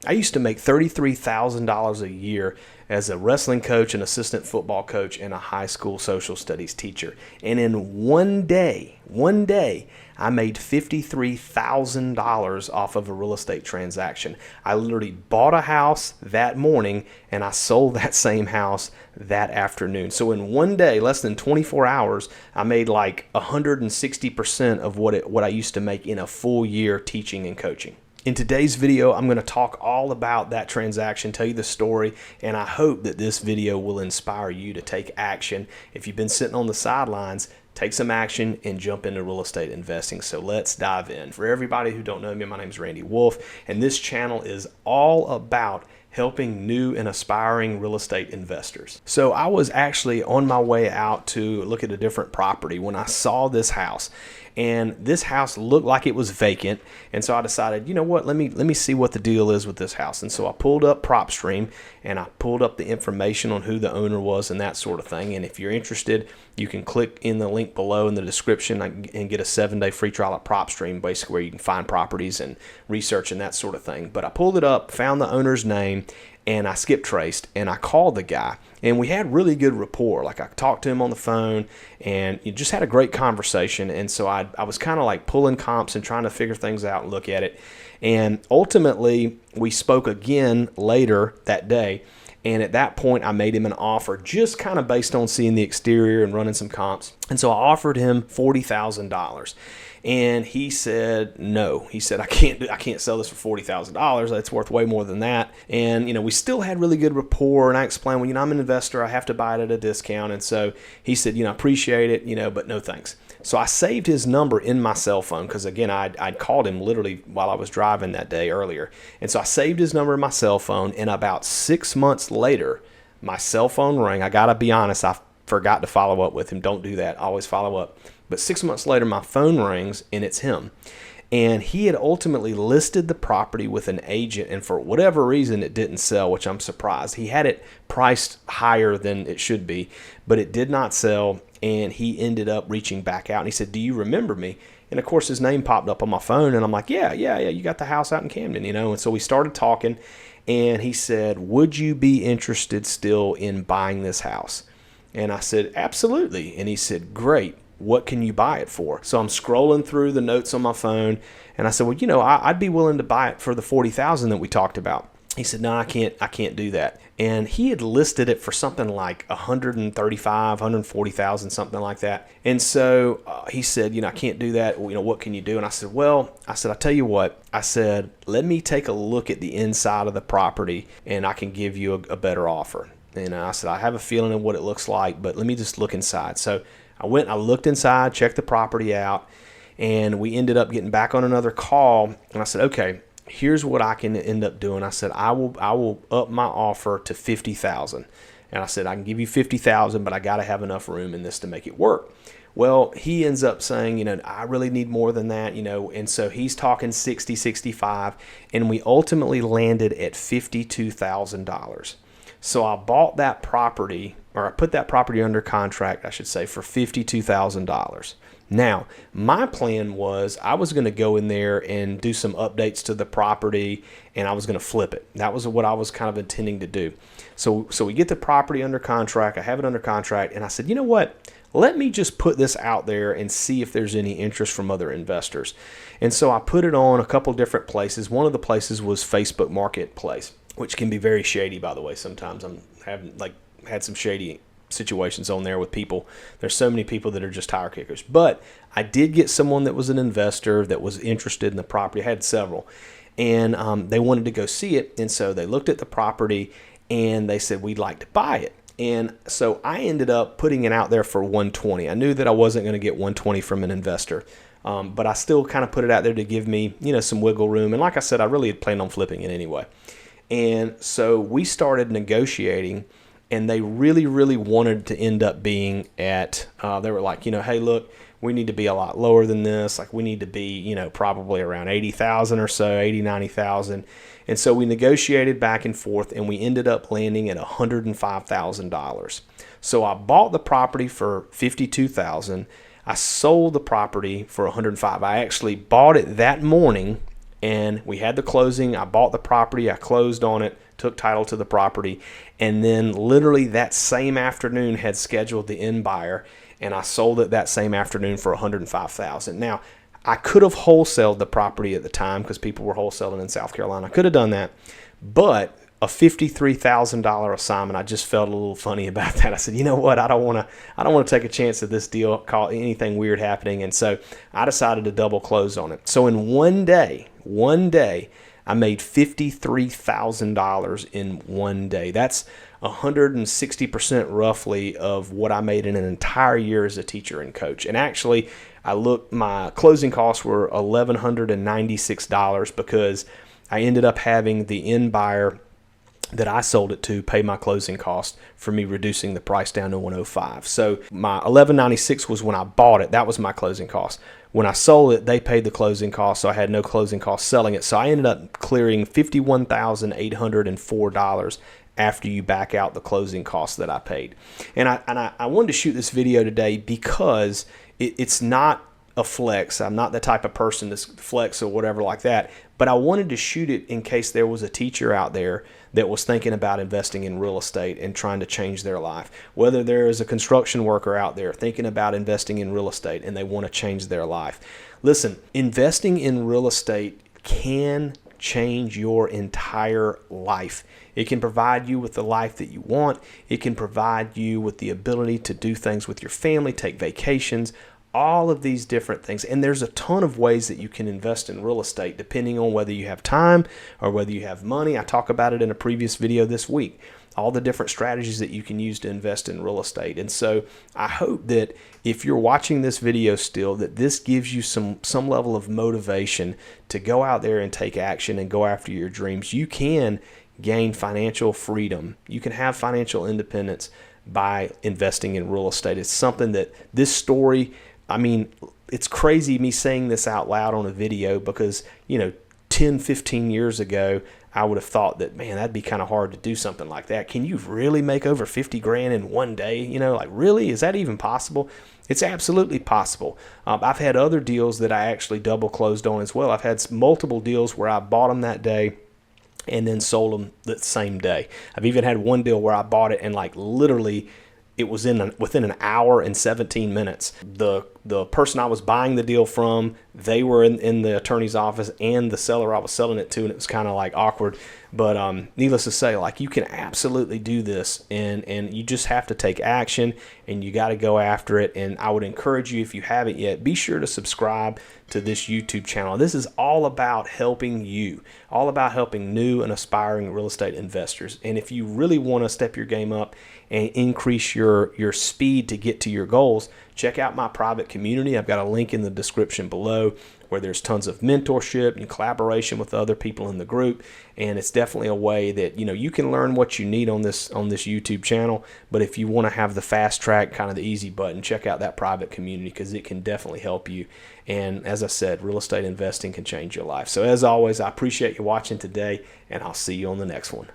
I used to make $33,000 a year as a wrestling coach, an assistant football coach, and a high school social studies teacher. And in one day, I made $53,000 off of a real estate transaction. I literally bought a house that morning and I sold that same house that afternoon. So in one day, less than 24 hours, I made like 160% of what I used to make in a full year teaching and coaching. In today's video, I'm going to talk all about that transaction, tell you the story, and I hope that this video will inspire you to take action. If you've been sitting on the sidelines, take some action and jump into real estate investing. So let's dive in. For everybody who don't know me, my name is Randy Wolf, and this channel is all about helping new and aspiring real estate investors. So I was actually on my way out to look at a different property when I saw this house. And this house looked like it was vacant, and so I decided, you know what, let me see what the deal is with this house. And so I pulled up PropStream and I pulled up the information on who the owner was and that sort of thing. And if you're interested, you can click in the link below in the description and get a 7-day free trial at PropStream, basically where you can find properties and research and that sort of thing. But I pulled it up, found the owner's name, and I skip traced and I called the guy, and we had really good rapport. Like, I talked to him on the phone and you just had a great conversation. And so I was kind of like pulling comps and trying to figure things out and look at it. And ultimately we spoke again later that day. And at that point, I made him an offer just kind of based on seeing the exterior and running some comps. And so I offered him $40,000. And he said no. He said, I can't sell this for $40,000. That's worth way more than that. And we still had really good rapport. And I explained, well, I'm an investor. I have to buy it at a discount. And so he said, I appreciate it, but no thanks. So I saved his number in my cell phone because, again, I'd called him literally while I was driving that day earlier. And so I saved his number in my cell phone. And about 6 months later, my cell phone rang. I got to be honest, I forgot to follow up with him. Don't do that. Always follow up. But 6 months later, my phone rings and it's him. And he had ultimately listed the property with an agent, and for whatever reason, it didn't sell, which I'm surprised. He had it priced higher than it should be, but it did not sell. And he ended up reaching back out and he said, do you remember me? And of course, his name popped up on my phone, and I'm like, yeah, you got the house out in Camden, And so we started talking, and he said, would you be interested still in buying this house? And I said, absolutely. And he said, great. What can you buy it for? So I'm scrolling through the notes on my phone, and I said, well, I'd be willing to buy it for the $40,000 that we talked about. He said, no, I can't do that. And he had listed it for something like $135,000, $140,000, something like that. And so he said, I can't do that. What can you do? And I said, I tell you what. I said, let me take a look at the inside of the property, and I can give you a better offer. And I said, I have a feeling of what it looks like, but let me just look inside. So I looked inside, checked the property out, and we ended up getting back on another call. And I said, okay, here's what I can end up doing. I said, I will up my offer to $50,000. And I said, I can give you $50,000, but I got to have enough room in this to make it work. Well, he ends up saying, I really need more than that, and so he's talking 60, 65, and we ultimately landed at $52,000. So I bought that property, or I put that property under contract, I should say, for $52,000. Now, my plan was I was going to go in there and do some updates to the property, and I was going to flip it. That was what I was kind of intending to do. So we get the property under contract. I have it under contract, and I said, you know what? Let me just put this out there and see if there's any interest from other investors. And so I put it on a couple different places. One of the places was Facebook Marketplace, which can be very shady, by the way. Sometimes I'm having had some shady situations on there with people. There's so many people that are just tire kickers. But I did get someone that was an investor that was interested in the property. I had several. And they wanted to go see it. And so they looked at the property and they said, we'd like to buy it. And so I ended up putting it out there for $120. I knew that I wasn't going to get $120 from an investor. But I still kind of put it out there to give me, some wiggle room. And like I said, I really had planned on flipping it anyway. And so we started negotiating, and they really, really wanted to end up being at, they were like, hey, look, we need to be a lot lower than this. Like, we need to be, probably around 80,000 or so, 80, 90,000. And so we negotiated back and forth, and we ended up landing at $105,000. So I bought the property for $52,000. I sold the property for $105,000. I actually bought it that morning and we had the closing. I bought the property, I closed on it, took title to the property, and then literally that same afternoon had scheduled the end buyer, and I sold it that same afternoon for $105,000. Now, I could have wholesaled the property at the time because people were wholesaling in South Carolina. I could have done that, but a $53,000 assignment, I just felt a little funny about that. I said, you know what? I don't want to take a chance of this deal, call anything weird happening, and so I decided to double close on it. So in one day, I made $53,000 in one day. That's 160% roughly of what I made in an entire year as a teacher and coach. And actually, I looked, my closing costs were $1,196 because I ended up having the end buyer that I sold it to pay my closing cost for me reducing the price down to $105. So my $1,196 was when I bought it. That was my closing cost. When I sold it, they paid the closing cost, so I had no closing cost selling it. So I ended up clearing $51,804 after you back out the closing costs that I paid. And I wanted to shoot this video today because it's not a flex. I'm not the type of person that's flex or whatever like that, but I wanted to shoot it in case there was a teacher out there that was thinking about investing in real estate and trying to change their life. Whether there is a construction worker out there thinking about investing in real estate and they want to change their life. Listen, investing in real estate can change your entire life. It can provide you with the life that you want. It can provide you with the ability to do things with your family, take vacations, all of these different things. And there's a ton of ways that you can invest in real estate depending on whether you have time or whether you have money. I talk about it in a previous video this week, all the different strategies that you can use to invest in real estate. And so I hope that if you're watching this video still, that this gives you some level of motivation to go out there and take action and go after your dreams. You can gain financial freedom. You can have financial independence by investing in real estate. It's something that this story, I mean, it's crazy me saying this out loud on a video because, 10, 15 years ago, I would have thought that, man, that'd be kind of hard to do something like that. Can you really make over 50 grand in one day? Really? Is that even possible? It's absolutely possible. I've had other deals that I actually double closed on as well. I've had multiple deals where I bought them that day and then sold them the same day. I've even had one deal where I bought it and literally it was within an hour and 17 minutes. The person I was buying the deal from, they were in the attorney's office and the seller I was selling it to, and it was kind of awkward. But needless to say, you can absolutely do this, and you just have to take action, and you got to go after it. And I would encourage you, if you haven't yet, be sure to subscribe to this YouTube channel. This is all about helping you, all about helping new and aspiring real estate investors. And if you really want to step your game up and increase your speed to get to your goals, check out my private community. I've got a link in the description below where there's tons of mentorship and collaboration with other people in the group. And it's definitely a way that, you can learn what you need on this YouTube channel. But if you want to have the fast track, kind of the easy button, check out that private community because it can definitely help you. And as I said, real estate investing can change your life. So as always, I appreciate you watching today, and I'll see you on the next one.